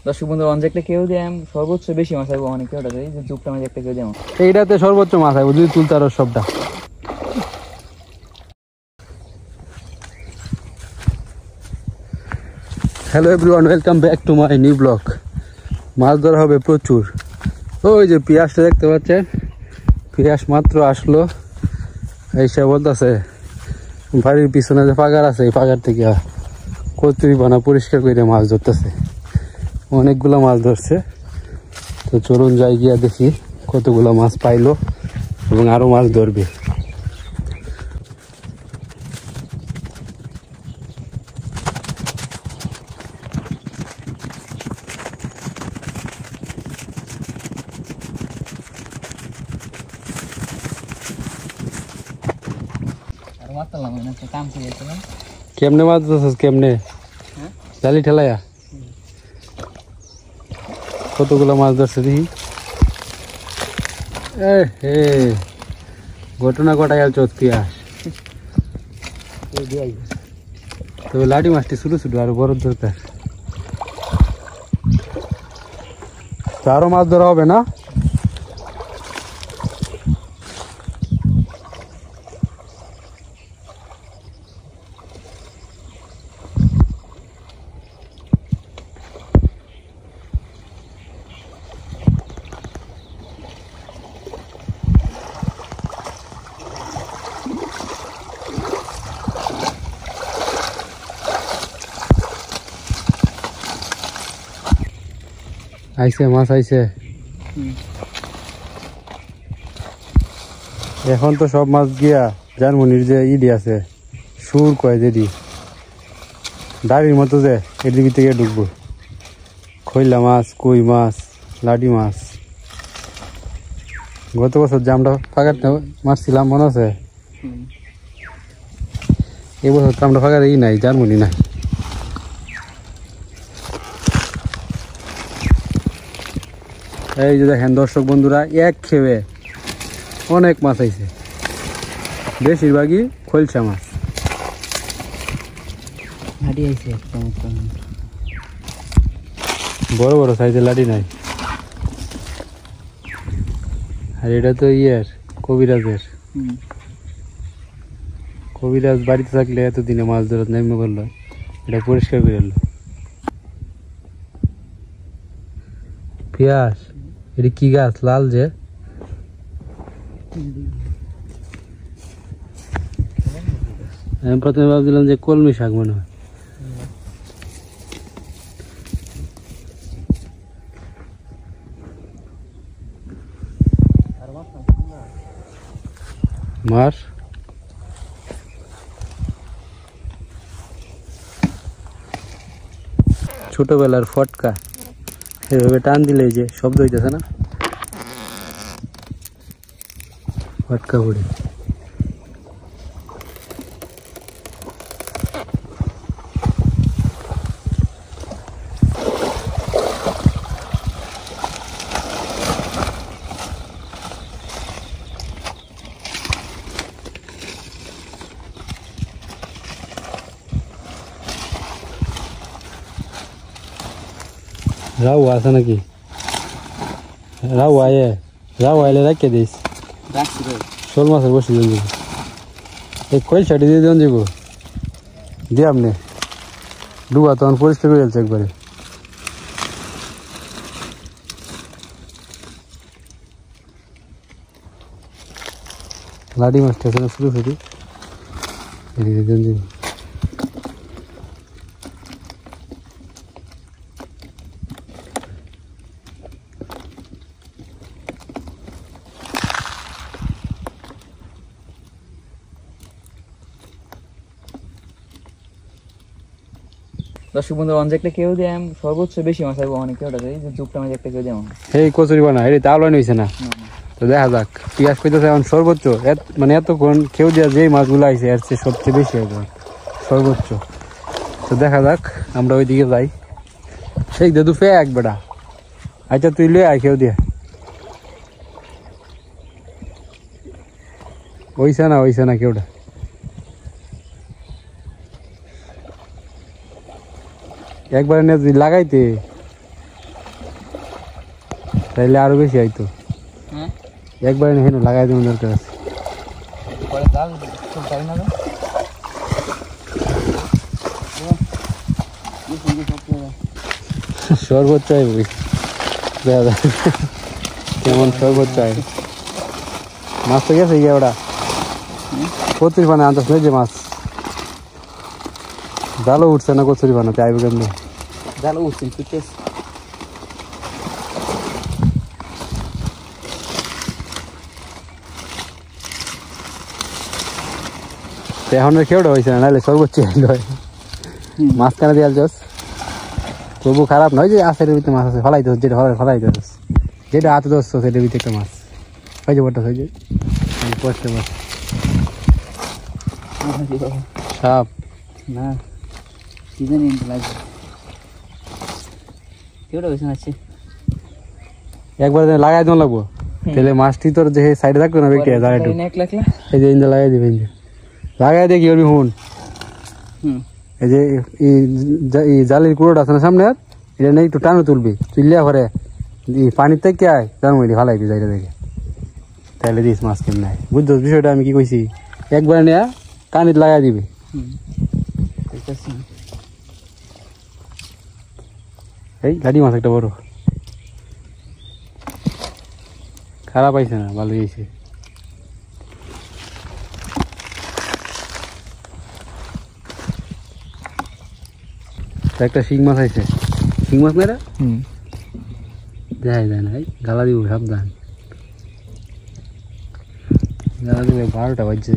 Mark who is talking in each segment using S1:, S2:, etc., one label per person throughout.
S1: দর্শক বন্ধুরা অনেক একটা কেউ দিয়ে সর্বোচ্চ বেশি মাছ আইব অনেক কেউটা যে যুগটা মাঝে একটা কেউ দেয়
S2: এইটাতে সর্বোচ্চ মাছ আইব যদি তুলতে আরো সবটা। Hello everyone, welcome back to my new blog. মাছ ধরা হবে প্রচুর। ওই যে পিয়াসটা দেখতে পাচ্ছেন, পিয়াস মাত্র আসলো, এইসব বলতেছে বাড়ির পিছনে যে পাগার আছে এই পাগার থেকে কচুরি বানা পরিষ্কার করে মাছ ধরতেছে। অনেকগুলো মাছ ধরছে, তো চলুন যাই গিয়া দেখি কতগুলো মাছ পাইলো এবং আরো মাছ ধরবে। কেমনে মাছ ধরছিস? কেমনে জালি ঠেলাইয়া? কতগুলো মাছ ধরছে দেখি। ঘটনা ঘটাই আল চোখ পিয়াস। তবে লাঠি মাছটি ছোট ছোট, আরো বড় দরকার। আরো মাছ ধরা হবে না? আইছে মাছ আইছে। এখন তো সব মাছ গিয়া জার্মনির যে ইডি আছে সুর কয় যেদি দাড়ির মতো যে এর দিকে থেকে ঢুকবো। খৈলা মাছ, কই মাছ, লাডি মাছ। গত বছর যে আমরা ফাঁকাতে মারছিলাম মনে আছে? এবছর তো আমরা ফাঁকাতে নাই, জার্মনি নাই। এই যে দেখেন দর্শক বন্ধুরা, এক খেয়ে অনেক মাছ আইছে, বেশিরভাগই খোলসা মাছ। বড় বড় সাইজের লাডি নাই। আর এটা তো ইয়ের কবিরাজের। কবিরাজ বাড়িতে থাকলে এতদিনে মাছ ধরা নেমে করলো, এটা পরিষ্কার করে এলো। পিয়াস, এটা কি গাছ লাল যে? আমি প্রথমে ভাবছিলাম যে কলমি শাক মনে হয়। মার ছোটবেলার ফটকা, এভাবে টান দিলে যে শব্দ হইতেছে না, ফটকা পড়ে। রাউ আছে নাকি? রাউ আয়ে, রাউ আইলে রাখে দিস। শোল মাছের বসে দেন যাবো, এই কয়েল ছাড়ি দিয়ে দেন যাবো দিয়ে আপনি ডুবা তখন পরিষ্কার করে যাচ্ছে একবারে। লাডি মাছটা আছে না শুরু শুরু, এদিকে দেন যাবো।
S1: দর্শক বন্ধুরা অনেক একটা কেউ দিয়ে সর্বোচ্চ বেশি মাছ আইব অনেক কেউটা যে যুগটা মাঝে একটা কেউ দেয়।
S2: এই কচুরি বানা এটা তাও হয়েছে না, তো দেখা যাক। পিয়াজ কইতেছে এখন সর্বোচ্চ, মানে এতক্ষণ কেউ দিয়া যেই মাছগুলো আইছে এর চেয়ে সবচেয়ে বেশি হবে সর্বোচ্চ। তো দেখা যাক, আমরা ওইদিকে যাই। সেই দাদু ফে এক বেটা, আচ্ছা তুই লয়ে আয় কেউ দিয়ে। ওইসা না কেউটা। একবারে যদি লাগাইতে তাইলে আরো বেশি হয়তো।
S1: হ্যাঁ
S2: একবার হেন লাগাই দেওয়ার দরকার আছে।
S1: পরে জাল খুব তাই না
S2: সর্বোচ্চ আইবি দেখা যায় কেমন সর্বোচ্চ আই মাছ তো গেছে গিয়ে ওটা কচুরি পানা আনতাস না যে মাছ জালও উঠছে না কচুরি পানাতে আইবে কেমনি
S1: জাল উঠছে ছুটতেছে
S2: এখন খেয়েটা হয়েছে না নাহলে সর্বোচ্চ হয় মাছ কেন দিয়ে আলছস তবু খারাপ নয় যে আশের ভিতরে মাছ আছে ফলাই দোষ যেটা হবে ফলাই দোষ যেটা হাতে দোষ সেটার ভিতরে একটা মাছ হয় যে বটটা হয় যে পড়তে মাছ সাপ
S1: না কি জানি লাগবে কেউটা বেশি আছে
S2: একবার লাগাই দেওয়া লাগবো তাহলে মাছটি তোর যে সাইডে থাকবে না বেঁকে জায়গাটা এই যে ইন্দা লাগাই দিবে লাগাই দিয়ে কি করবি হুন এই যে এই জালের কুড়োটা আছে না সামনে এটা নিয়ে একটু টানো তুলবি তুললিয়া পরে পানির থেকে আয় জানবি ফালাইবি জায়গা থেকে তাহলে দিস মাছ কেমন নাই বুঝছো বিষয়টা আমি কি কইছি একবার নেয়া কানিত লাগাই দিবি এই লাঠি মাছ একটা বড় খারাপ আইছে না ভালো হয়েছে একটা শিং মাছ আইছে শিং মাছ না দেখা যায় না গালা দিব সাবধান গালা দিলে 12টা বাজছে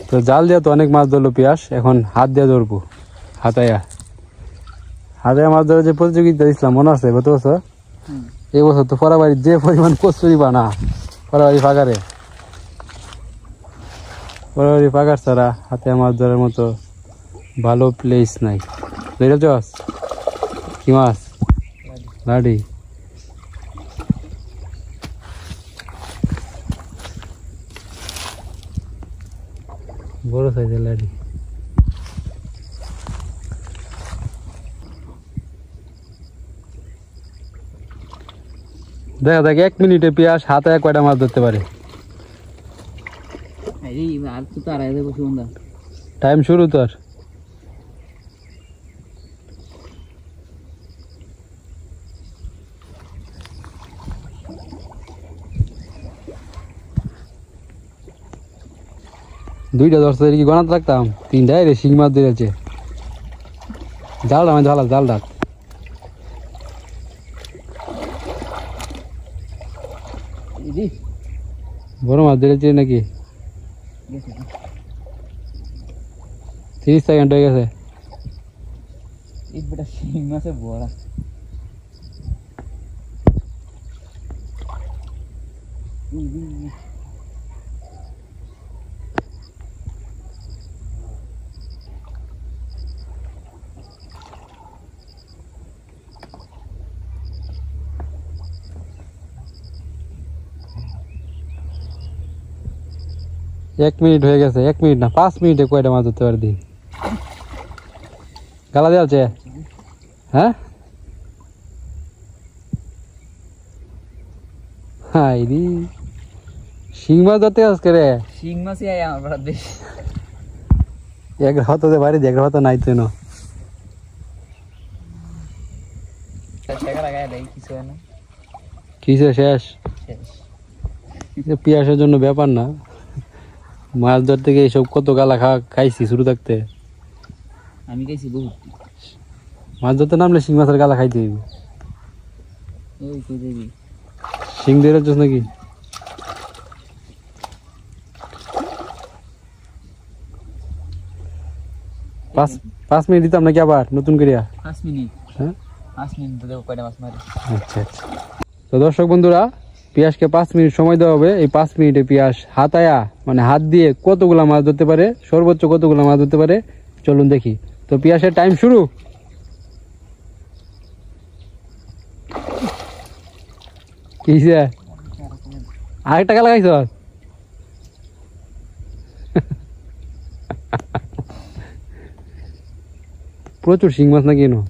S2: তো জাল দিয়া তো অনেক মাছ ধরলো পিয়াস এখন হাত দিয়ে ধরবো হাতায়া মাছ ধরার যে প্রতিযোগিতা দিচ্ছিলাম মনে আছে গত বছর এই বছর তো পরাবাড়ির যে পরিমাণ কচুরি বানা পরাবাড়ি ফাঁকার ছাড়া হাতে মাছ ধরার মতো ভালো প্লেস নাই ধরেছস কি মাছ লাডি বড় সাইজের লাডি দেখা দেখ 1 মিনিটে পিয়াস হাতে কয়টা মাছ ধরতে পারে
S1: আর তো তারাই দেবো সুন্দর
S2: টাইম শুরু তোর দুইটা ধরছে কি গণাতে রাখতাম 3টায় রে শিং মাছ দিয়েছে জাল আমি জাল ডাক বড় মাছ দিয়েছে নাকি 30 সেকেন্ড হয়ে গেছে
S1: এই বেটা শিং মাছে বড়া
S2: এক মিনিট হয়ে গেছে 1 মিনিট না 5 মিনিটে কয়টা মাছ ধরতে পারবি গালা দেওয়া আছে হ্যাঁ হাই রে শিং মাছ ধরতে আজকে রে
S1: শিং মাছই আয় আমার বড় বেশ
S2: এক হাতে বাড়ি এক হাতে নাই তো না
S1: টাকা লাগায় দেই কিছু না
S2: কিসে শেষ পিয়াসের জন্য ব্যাপার না মাছ ধরতে গিয়ে এইসব কত গালা খাইছি শুরু থাকতে
S1: আমি খাইছি বহুত
S2: মাছ ধরতে নামলে শিং মাছের গালা খাইতে হইব
S1: ওই কই দেবি
S2: শিং ধরেছিস নাকি পাঁচ মিনিট দিতাম নাকি আবার নতুন করিয়া
S1: 5 মিনিট
S2: হ্যাঁ
S1: 5 মিনিট দেখো কয়টা মাছ মারি
S2: আচ্ছা তো দর্শক বন্ধুরা পিয়াসকে 5 মিনিট সময় দেওয়া হবে এই 5 মিনিটে পিয়াস হাতায়া মানে হাত দিয়ে কতগুলা মাছ ধরতে পারে সর্বোচ্চ কতগুলা মাছ ধরতে পারে চলুন দেখি তো পিয়াসের টাইম শুরু কিসে আরেকটা গালা খাইছ প্রচুর শিং মাছ নাকি এনো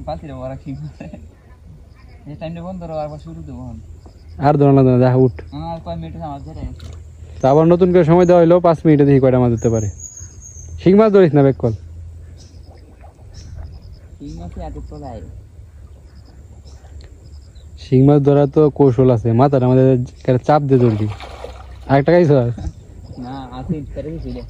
S1: পাতি রে বড় কি এই টাইমে বন্ধ করো আবার শুরু দেব হন
S2: আর ধরো না যা উঠ
S1: আর কয় মিনিট আমার ধরে
S2: তা আবার নতুন করে সময় দেওয়া হইলো 5 মিনিটে দেখি কয়টা মাছ ধরতে পারে শিং মাছ ধরিস না বেক কল
S1: শিং মাছ এত চলাই
S2: শিং মাছ ধরা তো কৌশল আছে মাথার আমাদের চাপ দিয়ে ধরবি আরেকটা খাইছ
S1: না আসি করে দিলে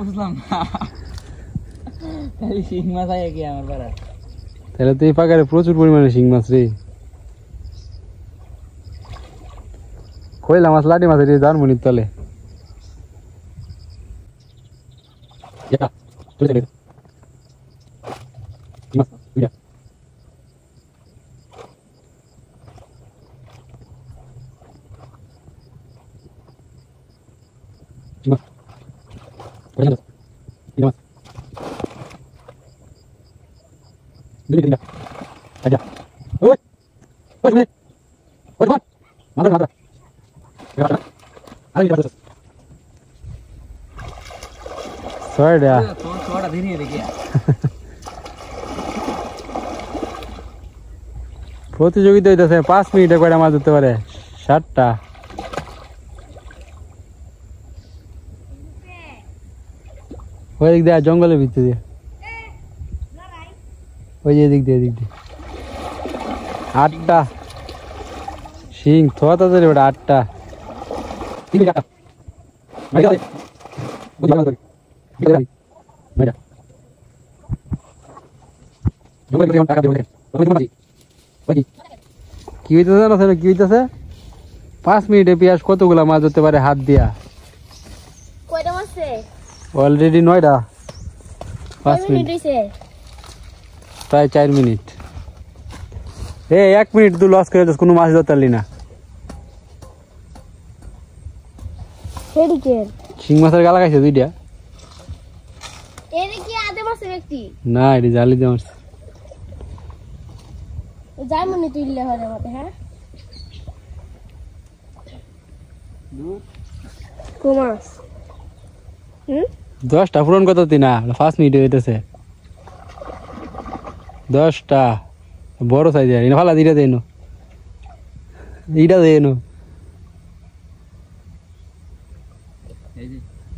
S1: বুঝলাম না শিং মাছ আয় কি আমার পাড়া
S2: তাহলে তো এই পাকারে প্রচুর পরিমাণে শিং মাছ রে কইলা মাছ লাটি মাছ রে দারমুনির তলে
S1: थोड़ा धीरे देखिए
S2: প্রতিযোগিতা হইতেছে 5 মিনিটে কয়টা মাছ ধরতে পারে 7টা ওই দিক দিয়ে জঙ্গলের ভিতর দিয়ে ওই যে দিক দিয়ে 8টা শিং থোয়া তাদের ওটা 8টা কি হইতেছে জানো কি হইতেছে 5 মিনিটে পিয়াস কতগুলা মাছ ধরতে পারে হাত দিয়া
S3: কয়টা মাছে
S2: অলরেডি 9টা 5 মিনিট
S3: হইছে
S2: প্রায় 4 মিনিট 1 মিনিট তুই লস করে দিস কোনো মাছ ধরতে পারলি না
S3: হেডিকে
S2: শিং মাছের গালা খাইছে দুইটা
S3: এর কি আদে মাছে ব্যক্তি
S2: না এটি জালি দিয়ে মারছে
S3: যাই মনে তুইলে হবে মতে হ্যাঁ কোমাস
S2: 10টা পূরণ কত না 5 মিনিট হইতেছে 10টা বড় সাইজ এনে ফালা দিটা দেনো এইটা দেনো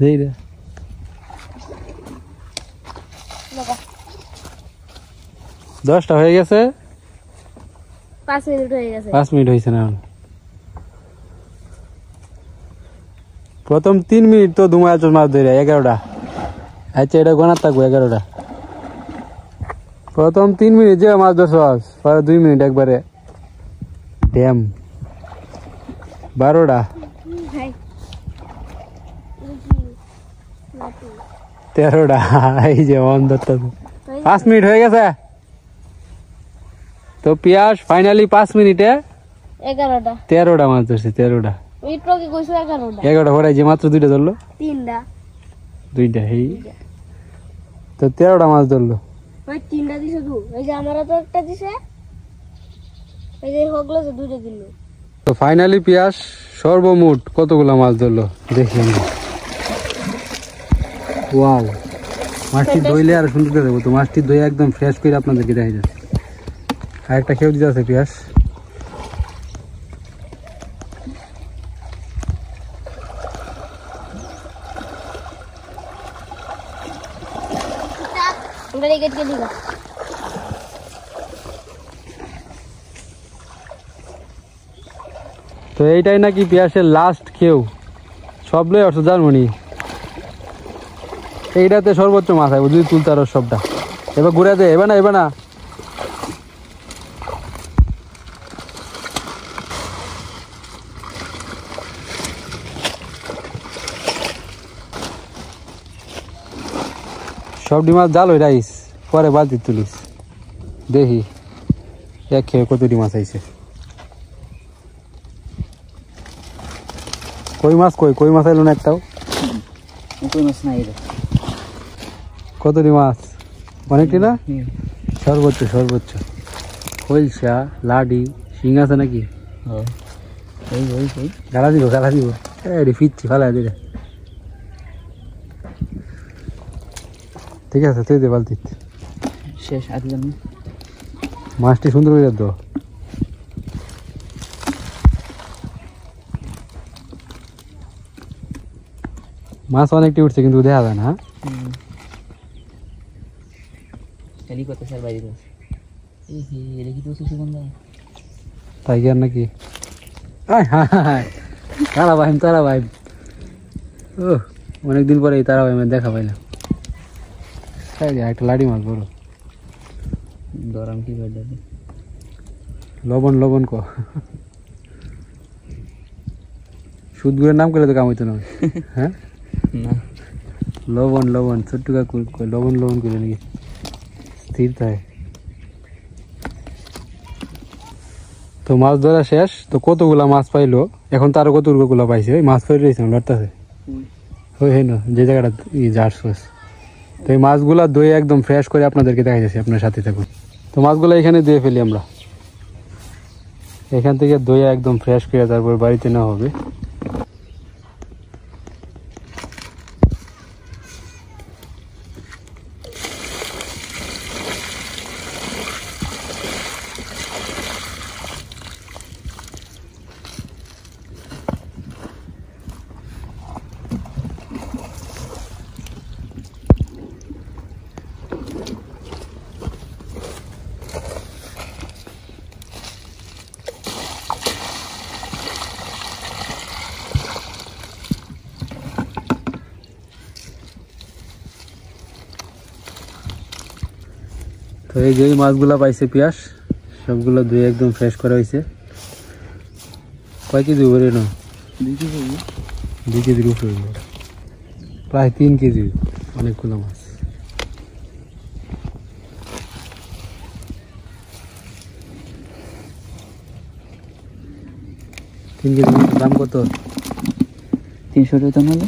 S2: দেইরা
S3: লাগা
S2: 10টা হয়ে গেছে
S3: 5 মিনিট হয়ে গেছে
S2: 5 মিনিট হইছে না প্রথম 3 মিনিট তো দুমায় মাছ ধরে 11টা আচ্ছা এটা গোনা থাকবো 11টা প্রথম 3 মিনিট যে মাছ ধরছস পরে 2 মিনিট একবারে ড্যাম 12টা
S3: ভাই
S2: 13টা এই যে অন্ধটা 5 মিনিট হয়ে গেছে তো পিয়াস ফাইনালি 5 মিনিটে
S3: 11টা
S2: 13টা মাছ ধরছে 13টা
S3: ওই ট্রকে কইছো 11টা
S2: 11টা পরে যে মাত্র 2টা ধরলো
S3: 3টা
S2: 2টা এই তো 13টা মাছ ধরলো
S3: ওই 3টা দিছে দু এই যে আমারও তো একটা দিছে এই যে হগলো যে দুটো দিল
S2: তো ফাইনালি পিয়াস সর্বমোট কতগুলা মাছ ধরলো দেখি আমরা ওয়াও মাছটি ধুইলে আর সুন্দর দেবো তো মাছটি ধুয়ে একদম ফ্রেশ করে আপনাদেরকে দেখা যাচ্ছে আর একটা খেয়েও দিতে আছে পিয়াস
S3: আমরা কেটে দিবা
S2: তো এইটাই নাকি পিয়াসের লাস্ট খেউ সব লই অর্থ জার্মানি এইটাতে সর্বোচ্চ মাছ হয় যদি তুলতে আরো সবটা এবার ঘুরে দে এবার না সবটি মাছ জাল হয়ে রাইস পরে বালতি তুলিস দেখি এক খেয়ে কতটি মাছ আইছে কই মাছ আইলো না একটাও
S1: কই মাছ নাই রে
S2: কতটি মাছ অনেকটি না সর্বোচ্চ খৈলসা লাডি শিং আছে নাকি
S1: ওই
S2: গালা দিব এরে ফিচ্ছি ফালা দিলে ঠিক আছে তুই দে বালতি
S1: শেষ আর দিলাম না।
S2: মাছটি সুন্দর করে দাও মাছ অনেকটি উঠছে কিন্তু দেখা যায় না
S1: খালি কত স্যার বাইরে আছে এই হে দেখি তো সুগন্ধা
S2: তাই কি আর নাকি আয় হায় তারা ভাই ও অনেকদিন পরে এই তারা ভাই আমি দেখা পাইলাম তাই একটা লাড়ি মাছ বড়
S1: দরাম কি করে যাবে
S2: লবণ ক সুদগুলোর নাম করলে তো কাম হইতো না হ্যাঁ
S1: না
S2: লবণ ছোট্ট কাকু লবণ করে নাকি স্থির থাকে তো মাছ ধরা শেষ তো কতগুলা মাছ পাইলো এখন তারও কতগুলো পাইছে ওই মাছ পাই রয়েছে লড়তেছে ওই হ্যাঁ না যে জায়গাটা জার্স তো এই মাছগুলা দই একদম ফ্রেশ করে আপনাদেরকে দেখা যাচ্ছে আপনার সাথে থাকুন তো মাছগুলো এখানে দিয়ে ফেলি আমরা এখান থেকে দই একদম ফ্রেশ করে তারপর বাড়িতে নেওয়া হবে তো এই যে মাছগুলা পাইছে পিয়াস সবগুলো ধুয়ে একদম ফ্রেশ করা হয়েছে কয় কেজি উপরে না 2 কেজির উপরে প্রায় 3 কেজি অনেকগুলো মাছ তিন কেজি মাছের দাম কত
S1: 300 টাকা নাহলে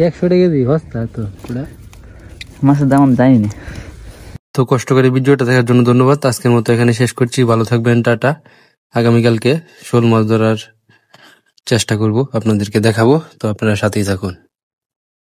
S2: 100 টাকা কেজি হস্তা তো পুরা
S1: মাছের দাম আমি জানি না
S2: তো কষ্ট করে ভিডিওটা দেখার জন্য ধন্যবাদ আজকের মতো এখানে শেষ করছি ভালো থাকবেন টাটা আগামীকালকে শোল মাছ ধরার চেষ্টা করব আপনাদেরকে দেখাবো তো আপনারা সাথেই থাকুন